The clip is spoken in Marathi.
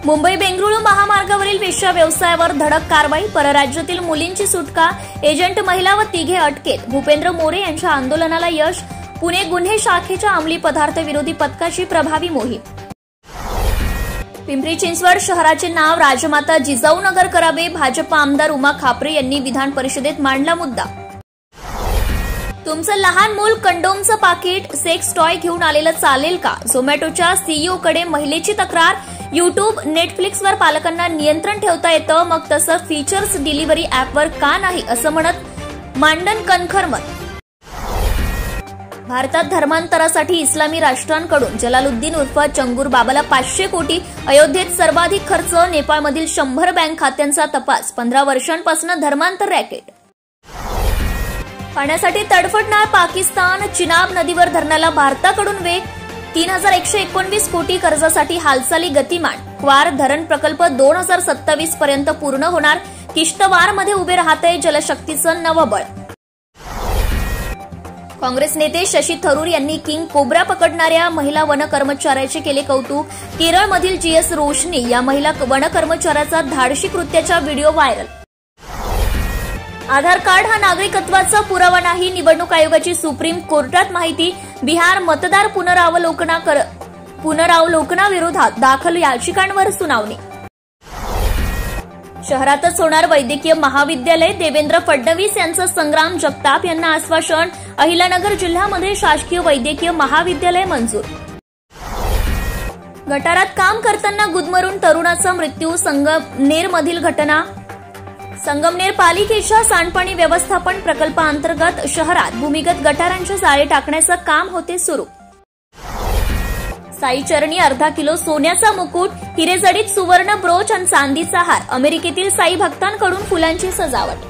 मुंबई बेंगळुरू महामार्गावरील वेश्या व्यवसायावर धडक कारवाई, परराज्यातील मुलींची सुटका, एजंट महिला व तिघे अटकेत, भूपेंद्र मोरे यांच्या आंदोलनाला यश, पुणे गुन्हे शाखेच्या अंमली पदार्थ विरोधी पथकाची प्रभावी मोहीम. पिंपरी चिंचवड शहराचे नाव राजमाता जिजाऊनगर करावे, भाजप आमदार उमा खापरे यांनी विधान परिषदेत मांडला मुद्दा. तुमचं लहान मूल कंडोमचं पाकिट सेक्स टॉय घेऊन आलेलं चालेल का? झोमॅटोच्या सीईओकडे महिलेची तक्रार. युट्यूब, नेटफ्लिक्सवर पालकांना नियंत्रण ठेवता येतं, मग तसं फीचर्स डिलिव्हरी ॲपवर का नाही, असं म्हणत मांडन कणखर मत. भारतात धर्मांतरासाठी इस्लामी राष्ट्रांकडून जलालुद्दीन उर्फ चंगूर बाबाला 500 कोटी, अयोध्येत सर्वाधिक खर्च, नेपाळमधील 100 बँक खात्यांचा तपास, 15 वर्षांपासून धर्मांतर रॅकेट. पाण्यासाठी तडफडणार पाकिस्तान, चिनाब नदीवर धरणाला भारताकडून वेग, 3119 कोटी कर्जासाठी हालचाली गतिमान. क्वार धरण प्रकल्प 2027 पर्यंत पूर्ण होणार, किश्तवारमध्ये उभे राहतंय जलशक्तीचं नवबळ. काँग्रेस नेते शशी थरूर यांनी किंग कोब्रा पकडणाऱ्या महिला वन कर्मचाऱ्याचे केले कौतुक. केरळमधील जीएस रोशनी या महिला वन कर्मचाऱ्याचा धाडशी कृत्याचा व्हिडिओ व्हायरल. आधार कार्ड हा नागरिकत्वाचा पुरावा नाही, निवडणूक आयोगाची सुप्रीम कोर्टात माहिती. बिहार मतदार पुनरावलोकनाविरोधात दाखल याचिकांवर सुनावणी. शहरातच होणार वैद्यकीय महाविद्यालय, देवेंद्र फडणवीस यांचं संग्राम जगताप यांना आश्वासन. अहिल्यानगर जिल्ह्यामध्ये शासकीय वैद्यकीय महाविद्यालय मंजूर. गटारात काम करताना गुदमरून तरुणाचा मृत्यू, संगमनेरमधील घटना. संगमनेर पालिकेच्या सांडपाणी व्यवस्थापन प्रकल्पाअंतर्गत शहरात भूमिगत गटारांचे जाळे टाकण्याचं काम होते सुरू. साई चरणी अर्धा किलो सोन्याचा मुकुट, हिरेजडित सुवर्ण ब्रोच आणि चांदीचा हार. अमेरिकेतील साई भक्तांकडून फुलांची सजावट.